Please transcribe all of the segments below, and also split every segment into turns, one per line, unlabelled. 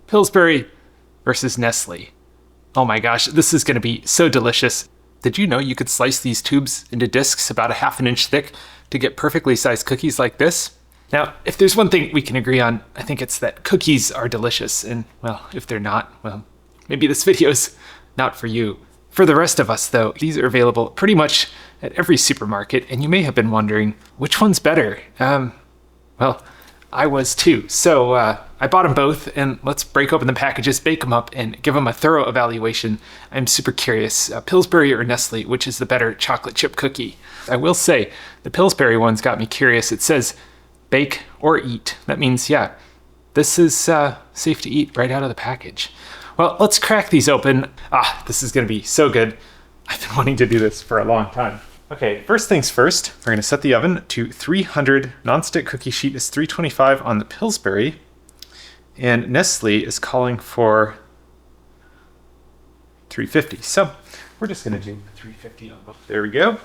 Pillsbury versus Nestle. Oh my gosh, this is going to be so delicious. Did you know you could slice these tubes into discs about a ½ inch thick to get perfectly sized cookies like this? Now, if there's one thing we can agree on, I think it's that cookies are delicious. And, well, if they're not, well, maybe this video's not for you. For the rest of us, though, these are available pretty much at every supermarket, and you may have been wondering, which one's better? Well, I was too. So I bought them both, and let's break open the packages, bake them up, and give them a thorough evaluation. I'm super curious, Pillsbury or Nestle, which is the better chocolate chip cookie? I will say, the Pillsbury one's got me curious. It says, bake or eat. That means, yeah, this is safe to eat right out of the package. Well, let's crack these open. This is gonna be so good. I've been wanting to do this for a long time. Okay, first things first, we're gonna set the oven to 300. Nonstick cookie sheet is 325 on the Pillsbury. And Nestle is calling for 350. So we're just gonna do 350 on both. There we go.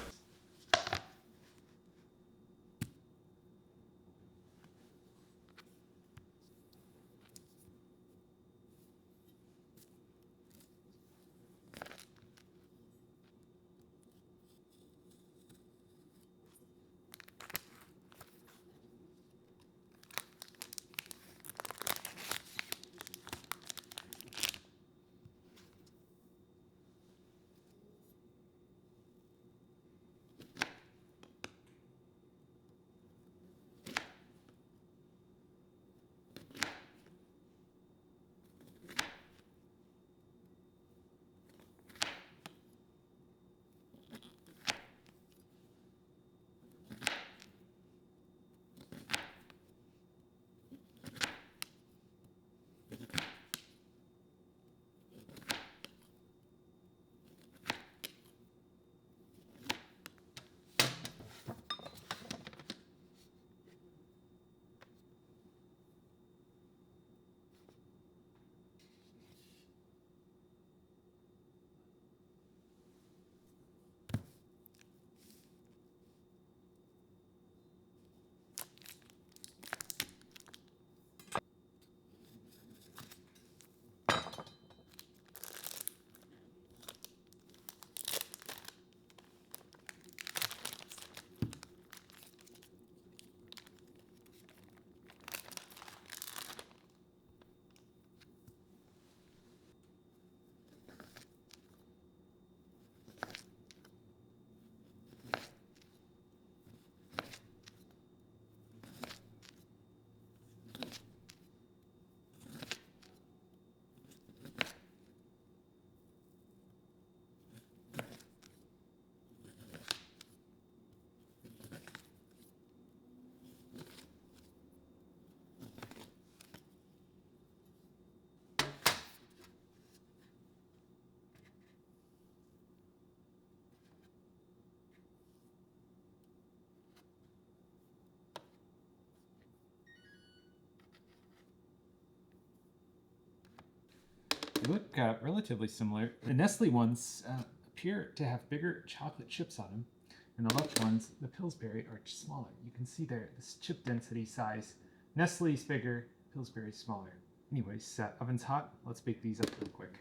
They look relatively similar. The Nestle ones appear to have bigger chocolate chips on them, and the Lush ones, the Pillsbury, are smaller. You can see there, this chip density size. Nestle's bigger, Pillsbury's smaller. Anyways, oven's hot. Let's bake these up real quick.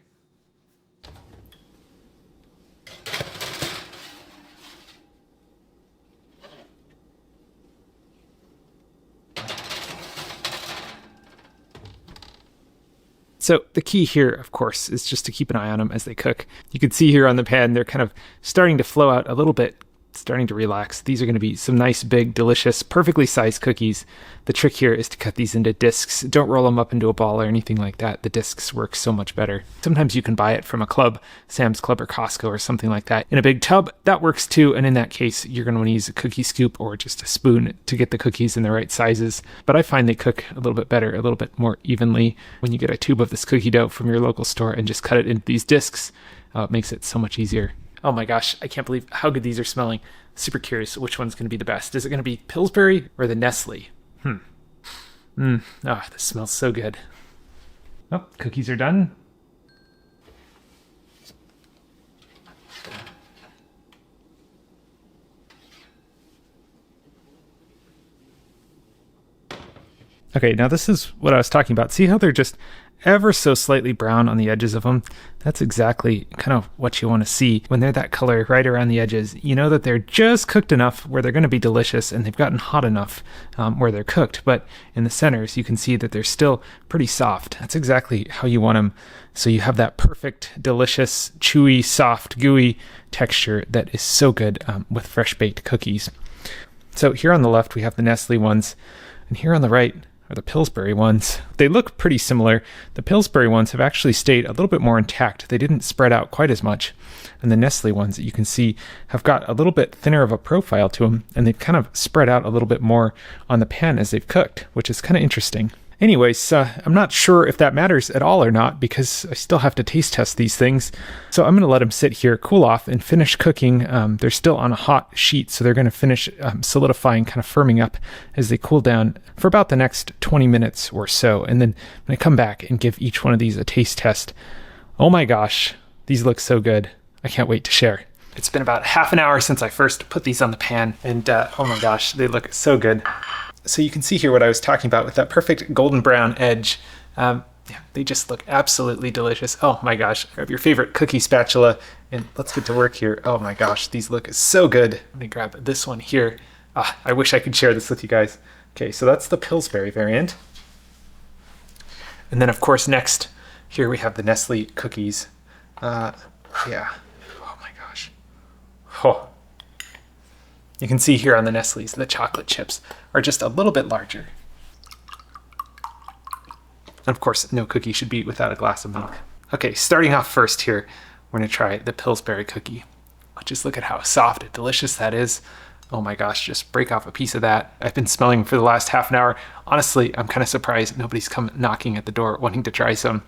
So the key here, of course, is just to keep an eye on them as they cook. You can see here on the pan, they're kind of starting to flow out a little bit, starting to relax. These are going to be some nice, big, delicious, perfectly sized cookies. The trick here is to cut these into discs. Don't roll them up into a ball or anything like that. The discs work so much better. Sometimes you can buy it from a club, Sam's Club or Costco or something like that, in a big tub. That works too, and in that case, you're going to want to use a cookie scoop or just a spoon to get the cookies in the right sizes. But I find they cook a little bit better, a little bit more evenly when you get a tube of this cookie dough from your local store and just cut it into these discs. It makes it so much easier. Oh my gosh, I can't believe how good these are smelling. Super curious which one's going to be the best. Is it going to be Pillsbury or the Nestle? Oh, this smells so good. Oh, cookies are done. Okay, now this is what I was talking about. See how they're just ever so slightly brown on the edges of them? That's exactly kind of what you want to see when they're that color right around the edges. You know that they're just cooked enough where they're going to be delicious, and they've gotten hot enough where they're cooked. But in the centers, you can see that they're still pretty soft. That's exactly how you want them. So you have that perfect, delicious, chewy, soft, gooey texture that is so good with fresh baked cookies. So here on the left, we have the Nestle ones, and here on the right are the Pillsbury ones. They look pretty similar. The Pillsbury ones have actually stayed a little bit more intact. They didn't spread out quite as much. And the Nestle ones that you can see have got a little bit thinner of a profile to them, and they've kind of spread out a little bit more on the pan as they've cooked, which is kind of interesting. Anyways, I'm not sure if that matters at all or not, because I still have to taste test these things. So I'm going to let them sit here, cool off, and finish cooking. They're still on a hot sheet, so they're going to finish solidifying, kind of firming up as they cool down for about the next 20 minutes or so. And then I'm going to come back and give each one of these a taste test. Oh my gosh, these look so good. I can't wait to share. It's been about half an hour since I first put these on the pan, and oh my gosh, they look so good. So you can see here what I was talking about with that perfect golden brown edge. Yeah, they just look absolutely delicious. Oh my gosh, grab your favorite cookie spatula and let's get to work here. Oh my gosh, these look so good. Let me grab this one here. I wish I could share this with you guys. Okay, so that's the Pillsbury variant. And then of course next, here we have the Nestle cookies. Yeah, oh my gosh. Oh. You can see here on the Nestle's, the chocolate chips are just a little bit larger. And of course, no cookie should be without a glass of milk. Okay, starting off first here, we're gonna try the Pillsbury cookie. Just look at how soft and delicious that is. Oh my gosh, just break off a piece of that. I've been smelling for the last half an hour. Honestly, I'm kind of surprised nobody's come knocking at the door wanting to try some.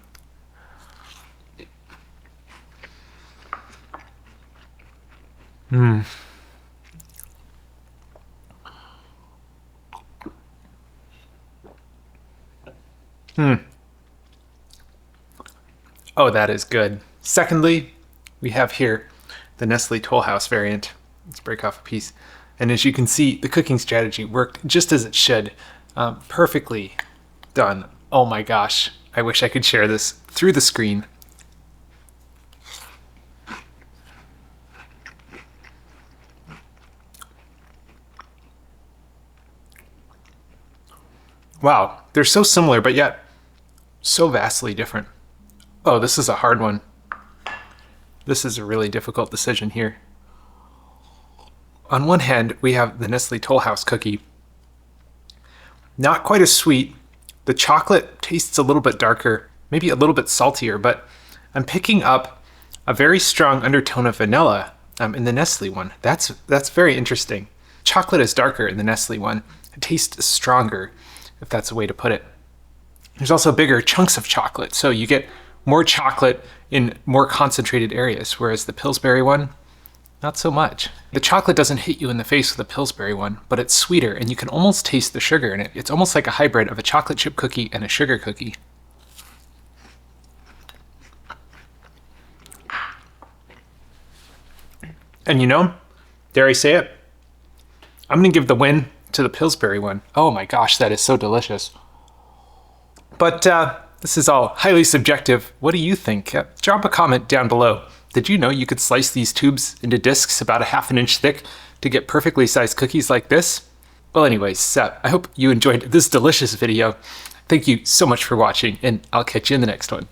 Oh, that is good. Secondly, we have here the Nestle Toll House variant. Let's break off a piece. And as you can see, the cooking strategy worked just as it should. Perfectly done. Oh my gosh. I wish I could share this through the screen. Wow, they're so similar, but yet so vastly different. Oh, this is a hard one. This is a really difficult decision here. On one hand, we have the Nestle Toll House cookie. Not quite as sweet. The chocolate tastes a little bit darker, maybe a little bit saltier, but I'm picking up a very strong undertone of vanilla in the Nestle one. That's very interesting. Chocolate is darker in the Nestle one. It tastes stronger, if that's a way to put it. There's also bigger chunks of chocolate, so you get more chocolate in more concentrated areas, whereas the Pillsbury one, not so much. The chocolate doesn't hit you in the face with the Pillsbury one, but it's sweeter and you can almost taste the sugar in it. It's almost like a hybrid of a chocolate chip cookie and a sugar cookie. And you know, dare I say it, I'm gonna give the win to the Pillsbury one. Oh my gosh, that is so delicious. But this is all highly subjective. What do you think? Drop a comment down below. Did you know you could slice these tubes into discs about a ½ inch thick to get perfectly sized cookies like this? Well, anyways, I hope you enjoyed this delicious video. Thank you so much for watching, and I'll catch you in the next one.